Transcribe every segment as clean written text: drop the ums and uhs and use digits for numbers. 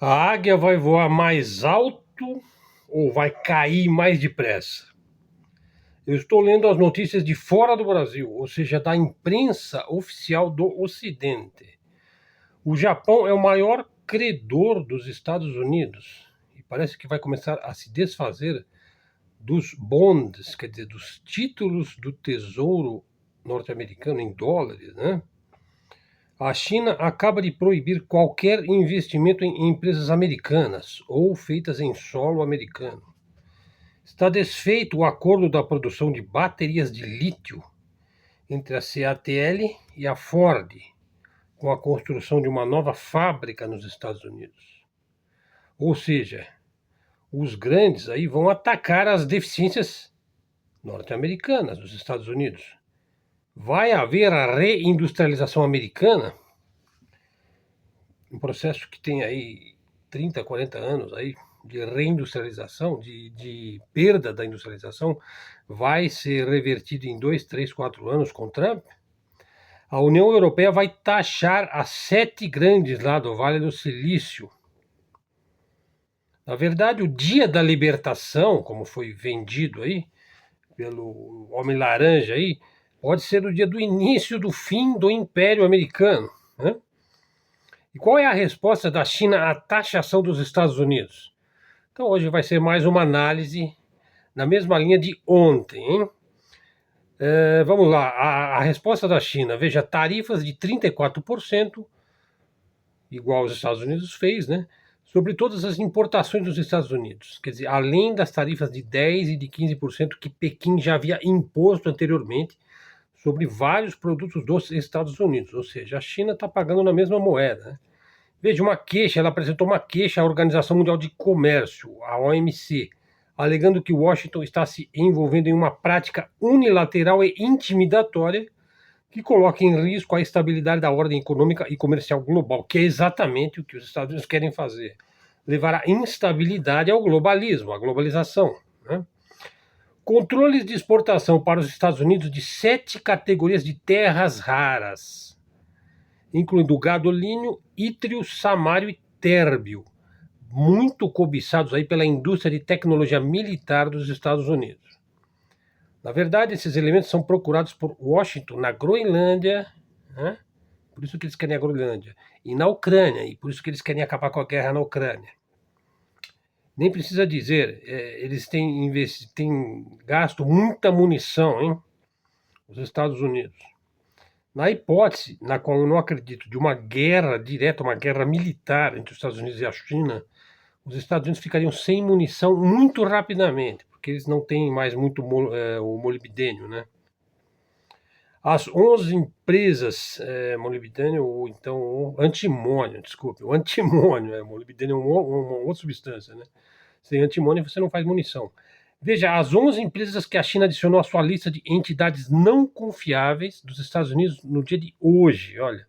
A águia vai voar mais alto ou vai cair mais depressa? Eu estou lendo as notícias de fora do Brasil, ou seja, da imprensa oficial do Ocidente. O Japão é o maior credor dos Estados Unidos e parece que vai começar a se desfazer dos bonds, quer dizer, dos títulos do Tesouro norte-americano em dólares, né? A China acaba de proibir qualquer investimento em empresas americanas ou feitas em solo americano. Está desfeito o acordo da produção de baterias de lítio entre a CATL e a Ford, com a construção de uma nova fábrica nos Estados Unidos. Ou seja, os grandes aí vão atacar as deficiências norte-americanas dos Estados Unidos. Vai haver a reindustrialização americana, um processo que tem aí 30, 40 anos aí de reindustrialização, de perda da industrialização, vai ser revertido em 2, 3, 4 anos com Trump. A União Europeia vai taxar as 7 grandes lá do Vale do Silício. Na verdade, o dia da libertação, como foi vendido aí pelo Homem Laranja aí, pode ser o dia do início do fim do Império Americano, né? E qual é a resposta da China à taxação dos Estados Unidos? Então hoje vai ser mais uma análise na mesma linha de ontem, hein? Vamos lá, a resposta da China, veja, tarifas de 34%, igual os Estados Unidos fez, né? Sobre todas as importações dos Estados Unidos. Quer dizer, além das tarifas de 10% e de 15% que Pequim já havia imposto anteriormente sobre vários produtos dos Estados Unidos. Ou seja, a China está pagando na mesma moeda, né? Veja, ela apresentou uma queixa à Organização Mundial de Comércio, a OMC, alegando que Washington está se envolvendo em uma prática unilateral e intimidatória que coloca em risco a estabilidade da ordem econômica e comercial global, que é exatamente o que os Estados Unidos querem fazer. Levar a instabilidade ao globalismo, à globalização, né? Controles de exportação para os Estados Unidos de 7 categorias de terras raras, incluindo gadolínio, ítrio, samário e térbio, muito cobiçados aí pela indústria de tecnologia militar dos Estados Unidos. Na verdade, esses elementos são procurados por Washington na Groenlândia, né? Por isso que eles querem a Groenlândia, e na Ucrânia, e por isso que eles querem acabar com a guerra na Ucrânia. Nem precisa dizer, eles têm gasto muita munição, hein? Os Estados Unidos. Na hipótese, na qual eu não acredito, de uma guerra direta, uma guerra militar entre os Estados Unidos e a China, os Estados Unidos ficariam sem munição muito rapidamente, porque eles não têm mais muito o molibdênio, né? As 11 empresas molibdênio, ou então o antimônio, desculpe, o antimônio, molibdênio é uma outra substância, né? Sem antimônio você não faz munição. Veja, as 11 empresas que a China adicionou à sua lista de entidades não confiáveis dos Estados Unidos no dia de hoje, olha,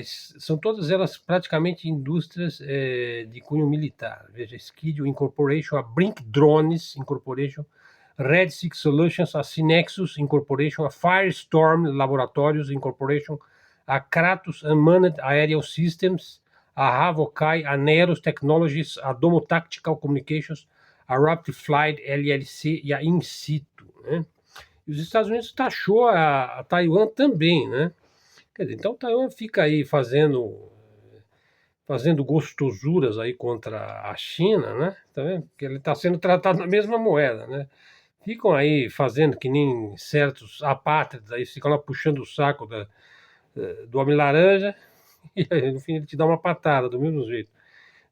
são todas elas praticamente indústrias de cunho militar. Veja, Skidio Incorporation, a Brink Drones Incorporation, Red Six Solutions, a Synexus Incorporation, a Firestorm Laboratórios Incorporation, a Kratos Unmanned Aerial Systems, a Havokai, a Neros Technologies, a Domo Tactical Communications, a Rapid Flight LLC e a Insitu, né? E os Estados Unidos taxou a Taiwan também, né? Quer dizer, então Taiwan fica aí fazendo gostosuras aí contra a China, né? Tá vendo? Porque ele está sendo tratado na mesma moeda, né? Ficam aí fazendo que nem certos apátridas aí, ficam lá puxando o saco do Homem Laranja e aí, no fim ele te dá uma patada do mesmo jeito.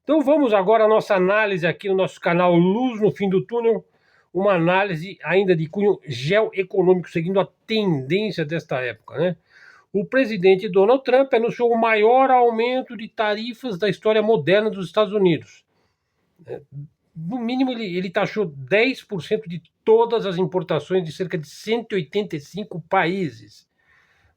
Então vamos agora à nossa análise aqui no nosso canal Luz no Fim do Túnel, uma análise ainda de cunho geoeconômico, seguindo a tendência desta época, né? O presidente Donald Trump anunciou o maior aumento de tarifas da história moderna dos Estados Unidos. No mínimo, ele taxou 10% de todas as importações de cerca de 185 países.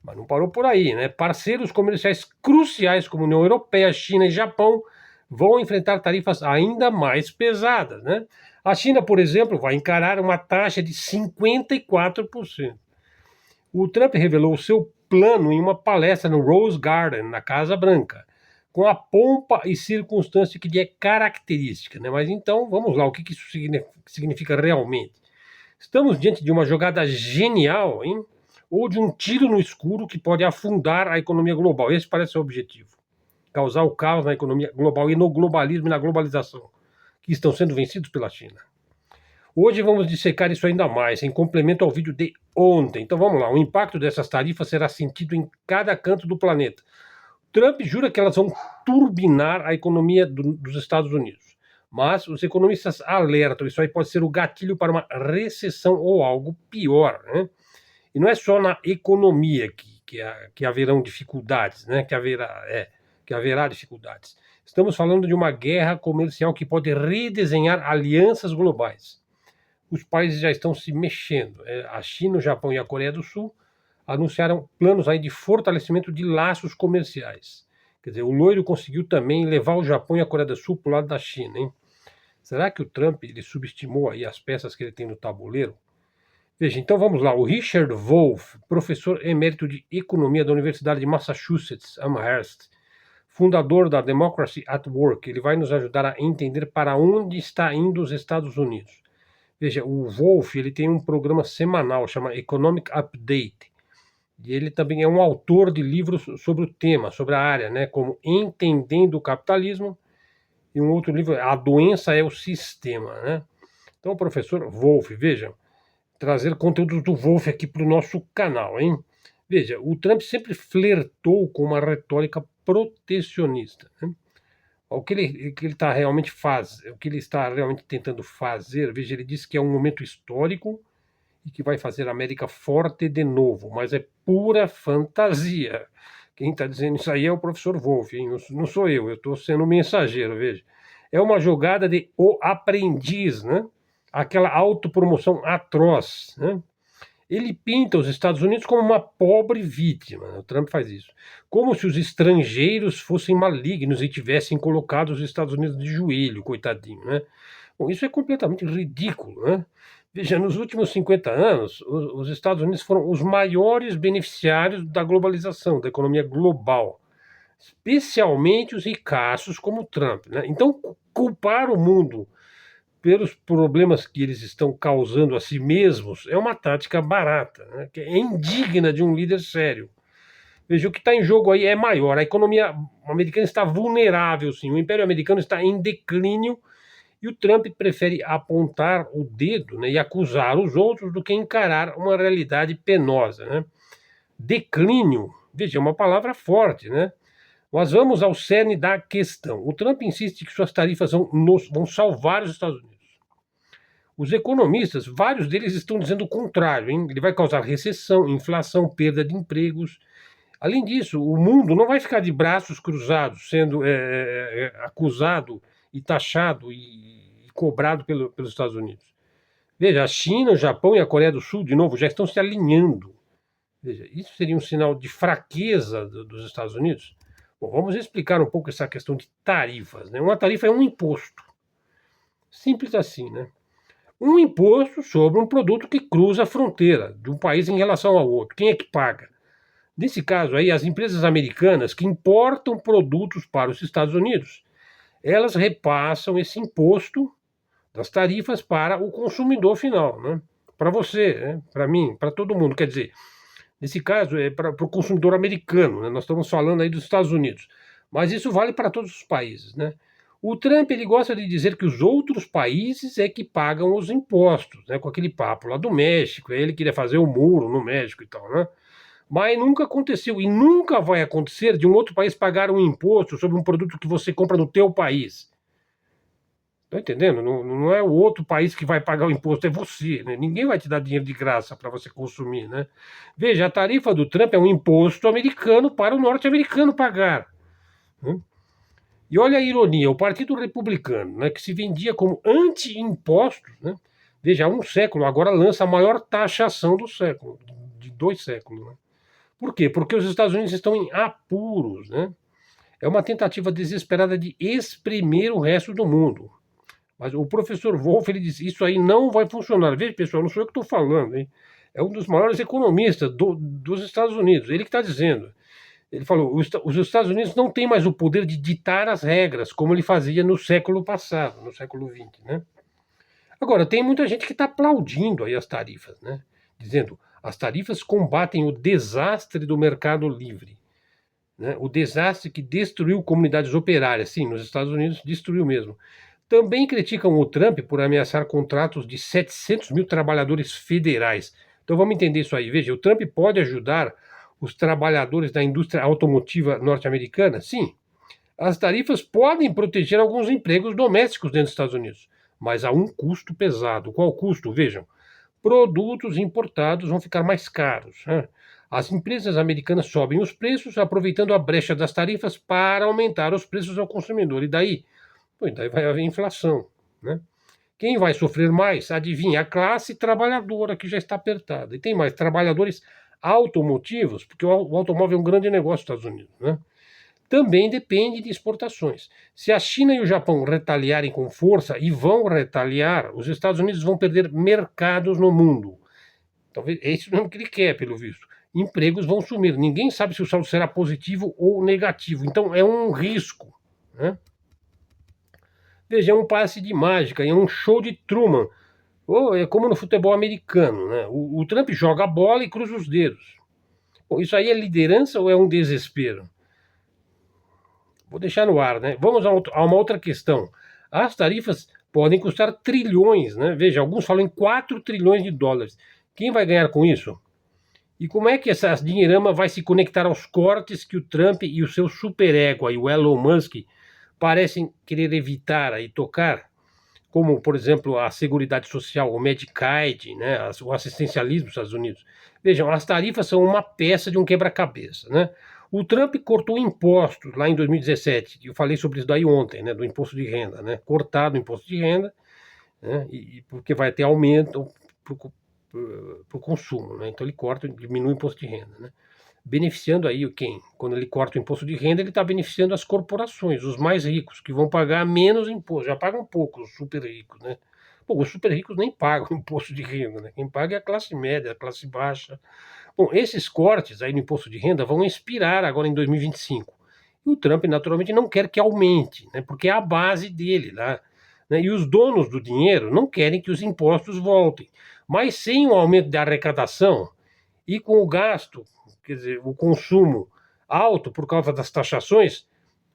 Mas não parou por aí, né? Parceiros comerciais cruciais como União Europeia, China e Japão vão enfrentar tarifas ainda mais pesadas, né? A China, por exemplo, vai encarar uma taxa de 54%. O Trump revelou o seu plano em uma palestra no Rose Garden, na Casa Branca, com a pompa e circunstância que lhe é característica, né? Mas então, vamos lá, o que isso significa realmente? Estamos diante de uma jogada genial, hein? Ou de um tiro no escuro que pode afundar a economia global. Esse parece ser o objetivo. Causar o caos na economia global e no globalismo e na globalização, que estão sendo vencidos pela China. Hoje vamos dissecar isso ainda mais, em complemento ao vídeo de ontem. Então vamos lá, o impacto dessas tarifas será sentido em cada canto do planeta. Trump jura que elas vão turbinar a economia dos Estados Unidos. Mas os economistas alertam, isso aí pode ser o gatilho para uma recessão ou algo pior, né? E não é só na economia que haverão dificuldades, né? Que haverá dificuldades. Estamos falando de uma guerra comercial que pode redesenhar alianças globais. Os países já estão se mexendo. A China, o Japão e a Coreia do Sul anunciaram planos aí de fortalecimento de laços comerciais. Quer dizer, o loiro conseguiu também levar o Japão e a Coreia do Sul para o lado da China, hein? Será que o Trump ele subestimou aí as peças que ele tem no tabuleiro? Veja, então vamos lá. O Richard Wolff, professor emérito de economia da Universidade de Massachusetts, Amherst, fundador da Democracy at Work, ele vai nos ajudar a entender para onde está indo os Estados Unidos. Veja, o Wolff ele tem um programa semanal, chama Economic Update, e ele também é um autor de livros sobre o tema, sobre a área, né, como Entendendo o Capitalismo, e um outro livro, A Doença é o Sistema, né? Então, professor Wolff, veja, trazer conteúdos do Wolff aqui para o nosso canal, hein? Veja, o Trump sempre flertou com uma retórica protecionista, né? O que ele está realmente o que ele está realmente tentando fazer, veja, ele disse que é um momento histórico e que vai fazer a América forte de novo, mas é pura fantasia. Quem está dizendo isso aí é o professor Wolff, hein? Não sou eu estou sendo mensageiro, veja. É uma jogada de O Aprendiz, né? Aquela autopromoção atroz, né? Ele pinta os Estados Unidos como uma pobre vítima, né? O Trump faz isso, como se os estrangeiros fossem malignos e tivessem colocado os Estados Unidos de joelho, coitadinho, né? Bom, isso é completamente ridículo, né? Veja, nos últimos 50 anos, os Estados Unidos foram os maiores beneficiários da globalização, da economia global, especialmente os ricaços como o Trump, né? Então, culpar o mundo pelos problemas que eles estão causando a si mesmos é uma tática barata, né? Que é indigna de um líder sério. Veja, o que está em jogo aí é maior. A economia americana está vulnerável, sim. O Império Americano está em declínio e o Trump prefere apontar o dedo, né, e acusar os outros do que encarar uma realidade penosa, né? Declínio, veja, é uma palavra forte, né? Mas vamos ao cerne da questão. O Trump insiste que suas tarifas vão salvar os Estados Unidos. Os economistas, vários deles estão dizendo o contrário, hein? Ele vai causar recessão, inflação, perda de empregos. Além disso, o mundo não vai ficar de braços cruzados, sendo acusado e taxado e cobrado pelos Estados Unidos. Veja, a China, o Japão e a Coreia do Sul, de novo, já estão se alinhando. Veja, isso seria um sinal de fraqueza dos Estados Unidos? Bom, vamos explicar um pouco essa questão de tarifas, né? Uma tarifa é um imposto. Simples assim, né? Um imposto sobre um produto que cruza a fronteira de um país em relação ao outro. Quem é que paga? Nesse caso aí, as empresas americanas que importam produtos para os Estados Unidos, elas repassam esse imposto das tarifas para o consumidor final, né? Para você, né? Para mim, para todo mundo. Quer dizer, nesse caso é para o consumidor americano, né? Nós estamos falando aí dos Estados Unidos, mas isso vale para todos os países, né? O Trump ele gosta de dizer que os outros países é que pagam os impostos, né? Com aquele papo lá do México, ele queria fazer o muro no México e tal, né? Mas nunca aconteceu e nunca vai acontecer de um outro país pagar um imposto sobre um produto que você compra no teu país. Tá entendendo? Não é o outro país que vai pagar o imposto, é você, né? Ninguém vai te dar dinheiro de graça para você consumir, né? Veja, a tarifa do Trump é um imposto americano para o norte-americano pagar, né? E olha a ironia, o Partido Republicano, né, que se vendia como anti-impostos, né? Veja, há um século, agora lança a maior taxação do século, de 2 séculos, né? Por quê? Porque os Estados Unidos estão em apuros, né? É uma tentativa desesperada de exprimir o resto do mundo. Mas o professor Wolff, ele diz, isso aí não vai funcionar. Veja, pessoal, não sou eu que estou falando, hein? É um dos maiores economistas dos Estados Unidos. Ele que está dizendo. Ele falou: os Estados Unidos não têm mais o poder de ditar as regras, como ele fazia no século passado, no século XX, né? Agora, tem muita gente que está aplaudindo aí as tarifas, né? Dizendo as tarifas combatem o desastre do mercado livre, né? O desastre que destruiu comunidades operárias. Sim, nos Estados Unidos destruiu mesmo. Também criticam o Trump por ameaçar contratos de 700 mil trabalhadores federais. Então vamos entender isso aí. Veja, o Trump pode ajudar os trabalhadores da indústria automotiva norte-americana? Sim. As tarifas podem proteger alguns empregos domésticos dentro dos Estados Unidos, mas há um custo pesado. Qual custo? Vejam, produtos importados vão ficar mais caros, né? As empresas americanas sobem os preços, aproveitando a brecha das tarifas para aumentar os preços ao consumidor. E daí? Pô, daí vai haver inflação, né? Quem vai sofrer mais? Adivinha? A classe trabalhadora, que já está apertada. E tem mais, trabalhadores automotivos, porque o automóvel é um grande negócio nos Estados Unidos, né? Também depende de exportações. Se a China e o Japão retaliarem com força, e vão retaliar, os Estados Unidos vão perder mercados no mundo. Talvez é isso mesmo que ele quer, pelo visto. Empregos vão sumir. Ninguém sabe se o saldo será positivo ou negativo. Então é um risco, né? Veja, é um passe de mágica, é um show de Truman. Ou é como no futebol americano, né? O Trump joga a bola e cruza os dedos. Bom, isso aí é liderança ou é um desespero? Vou deixar no ar, né? Vamos a uma outra questão. As tarifas podem custar trilhões, né? Veja, alguns falam em 4 trilhões de dólares. Quem vai ganhar com isso? E como é que essa dinheirama vai se conectar aos cortes que o Trump e o seu superego, aí, o Elon Musk, parecem querer evitar e tocar? Como, por exemplo, a Seguridade Social, o Medicaid, né? O assistencialismo dos Estados Unidos. Vejam, as tarifas são uma peça de um quebra-cabeça, né? O Trump cortou impostos lá em 2017. Eu falei sobre isso daí ontem, né? Do imposto de renda, né? Cortado o imposto de renda, né? Porque vai ter aumento para o consumo, né? Então ele corta, diminui o imposto de renda, né? Beneficiando aí quem? Quando ele corta o imposto de renda, ele está beneficiando as corporações, os mais ricos, que vão pagar menos imposto. Já pagam pouco os super ricos, né? Pô, os super ricos nem pagam imposto de renda, né? Quem paga é a classe média, a classe baixa. Bom, esses cortes aí no imposto de renda vão expirar agora em 2025. E o Trump, naturalmente, não quer que aumente, né? Porque é a base dele lá. Né? E os donos do dinheiro não querem que os impostos voltem. Mas sem o aumento da arrecadação e com o gasto, quer dizer, o consumo alto por causa das taxações,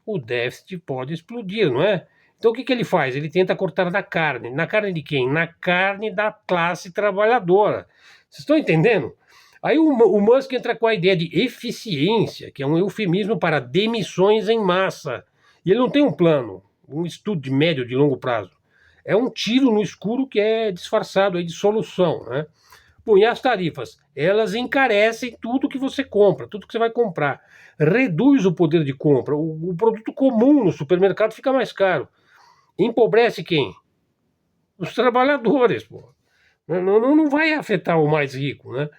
o déficit pode explodir, não é? Então o que ele faz? Ele tenta cortar na carne. Na carne de quem? Na carne da classe trabalhadora. Vocês estão entendendo? Aí o Musk entra com a ideia de eficiência, que é um eufemismo para demissões em massa. E ele não tem um plano, um estudo de médio e de longo prazo. É um tiro no escuro que é disfarçado aí de solução, né? Bom, e as tarifas? Elas encarecem tudo que você compra, tudo que você vai comprar. Reduz o poder de compra. O produto comum no supermercado fica mais caro. Empobrece quem? Os trabalhadores, pô. Não vai afetar o mais rico, né?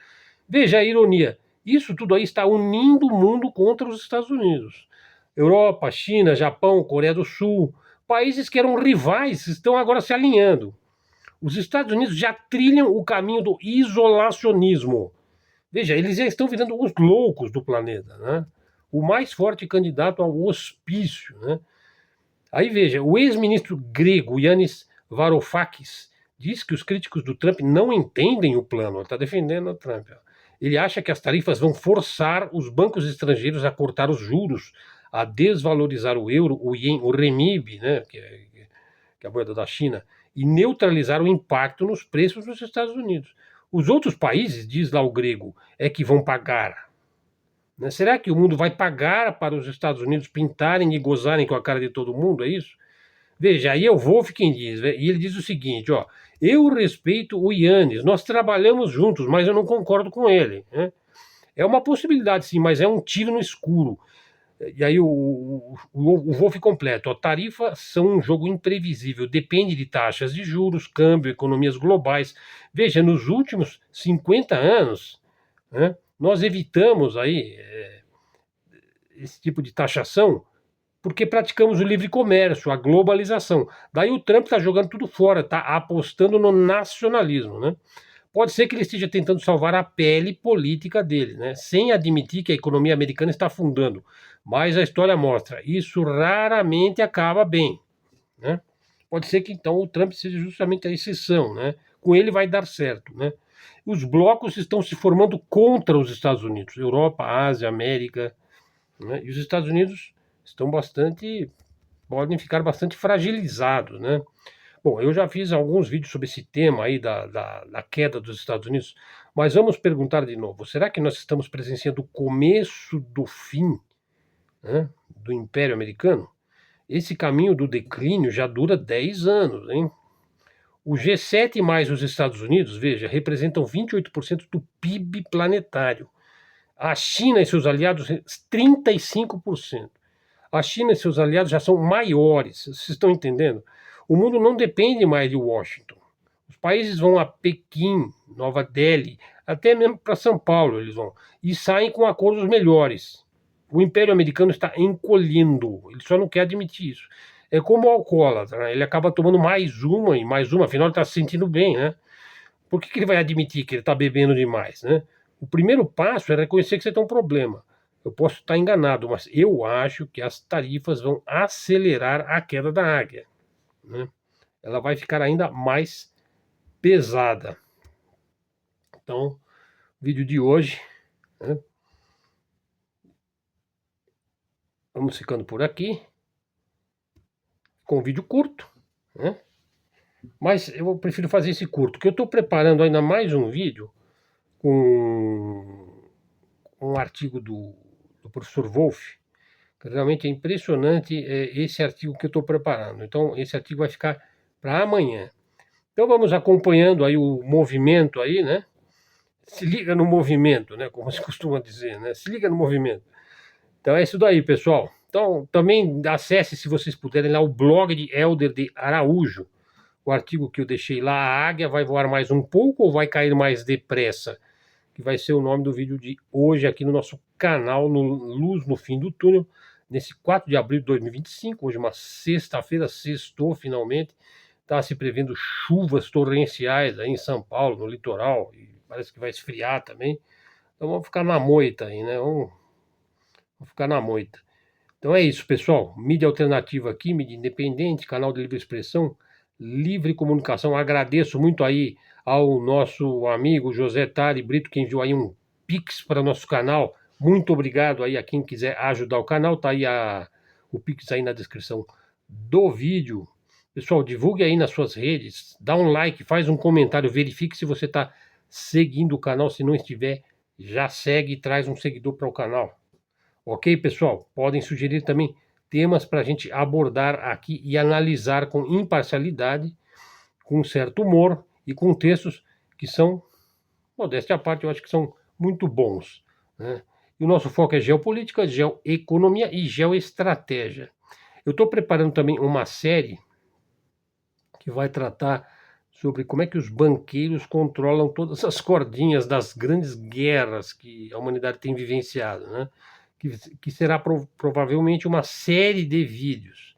Veja a ironia. Isso tudo aí está unindo o mundo contra os Estados Unidos. Europa, China, Japão, Coreia do Sul, países que eram rivais estão agora se alinhando. Os Estados Unidos já trilham o caminho do isolacionismo. Veja, eles já estão virando os loucos do planeta, né? O mais forte candidato ao hospício, né? Aí veja, o ex-ministro grego Yanis Varoufakis diz que os críticos do Trump não entendem o plano. Ele está defendendo o Trump. Ele acha que as tarifas vão forçar os bancos estrangeiros a cortar os juros, a desvalorizar o euro, o ien, o renminbi, né, que é a moeda da China, e neutralizar o impacto nos preços nos Estados Unidos. Os outros países, diz lá o grego, é que vão pagar. Né? Será que o mundo vai pagar para os Estados Unidos pintarem e gozarem com a cara de todo mundo? É isso? Veja, aí é o Wolff quem diz, e ele diz o seguinte, ó, eu respeito o Yannis, nós trabalhamos juntos, mas eu não concordo com ele. Né? É uma possibilidade, sim, mas é um tiro no escuro. E aí o Wolff completa, ó, tarifas são um jogo imprevisível, depende de taxas de juros, câmbio, economias globais. Veja, nos últimos 50 anos, né, nós evitamos aí esse tipo de taxação porque praticamos o livre comércio, a globalização. Daí o Trump está jogando tudo fora, está apostando no nacionalismo, né? Pode ser que ele esteja tentando salvar a pele política dele, né? Sem admitir que a economia americana está afundando. Mas a história mostra, isso raramente acaba bem, né? Pode ser que então o Trump seja justamente a exceção, né? Com ele vai dar certo, né? Os blocos estão se formando contra os Estados Unidos, Europa, Ásia, América, né? E os Estados Unidos estão podem ficar bastante fragilizados, né? Bom, eu já fiz alguns vídeos sobre esse tema aí da queda dos Estados Unidos, mas vamos perguntar de novo: será que nós estamos presenciando o começo do fim, né, do Império Americano? Esse caminho do declínio já dura 10 anos, hein? O G7 mais os Estados Unidos, veja, representam 28% do PIB planetário. A China e seus aliados, 35%. A China e seus aliados já são maiores, vocês estão entendendo? O mundo não depende mais de Washington. Os países vão a Pequim, Nova Delhi, até mesmo para São Paulo eles vão, e saem com acordos melhores. O Império Americano está encolhendo, ele só não quer admitir isso. É como o alcoólatra, né? Ele acaba tomando mais uma e mais uma, afinal ele está se sentindo bem, né? Por que ele vai admitir que ele está bebendo demais, né? O primeiro passo é reconhecer que você tem um problema. Eu posso estar enganado, mas eu acho que as tarifas vão acelerar a queda da águia, né? Ela vai ficar ainda mais pesada. Então, vídeo de hoje, né? Vamos ficando por aqui, com um vídeo curto, né? Mas eu prefiro fazer esse curto, porque eu estou preparando ainda mais um vídeo com um artigo do professor Wolff, que realmente é impressionante esse artigo que eu estou preparando. Então, esse artigo vai ficar para amanhã. Então, vamos acompanhando aí o movimento aí, né? Se liga no movimento, né? Como se costuma dizer, né? Se liga no movimento. Então, é isso daí, pessoal. Então, também acesse, se vocês puderem, lá o blog de Helder de Araújo. O artigo que eu deixei lá, a águia vai voar mais um pouco ou vai cair mais depressa? Que vai ser o nome do vídeo de hoje aqui no nosso canal, no Luz no Fim do Túnel, nesse 4 de abril de 2025, hoje uma sexta-feira, sextou finalmente, está se prevendo chuvas torrenciais aí em São Paulo, no litoral, e parece que vai esfriar também, então vamos ficar na moita aí, né, vamos ficar na moita. Então é isso, pessoal, mídia alternativa aqui, mídia independente, canal de livre expressão, livre comunicação. Agradeço muito aí ao nosso amigo José Tari Brito, que enviou aí um Pix para nosso canal. Muito obrigado aí a quem quiser ajudar o canal. Tá aí o Pix aí na descrição do vídeo. Pessoal, divulgue aí nas suas redes, dá um like, faz um comentário, verifique se você está seguindo o canal. Se não estiver, já segue e traz um seguidor para o canal. Ok, pessoal? Podem sugerir também temas para a gente abordar aqui e analisar com imparcialidade, com certo humor e com textos que são, modéstia à parte, eu acho que são muito bons, né? E o nosso foco é geopolítica, geoeconomia e geoestratégia. Eu estou preparando também uma série que vai tratar sobre como é que os banqueiros controlam todas as cordinhas das grandes guerras que a humanidade tem vivenciado, né? Que será provavelmente uma série de vídeos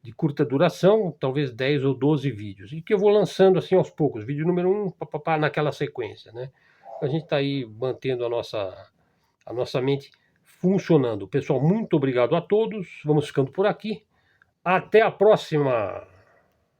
de curta duração, talvez 10 ou 12 vídeos, e que eu vou lançando assim aos poucos, vídeo número 1, papapá, naquela sequência, né? A gente está aí mantendo a nossa mente funcionando. Pessoal, muito obrigado a todos, vamos ficando por aqui, até a próxima!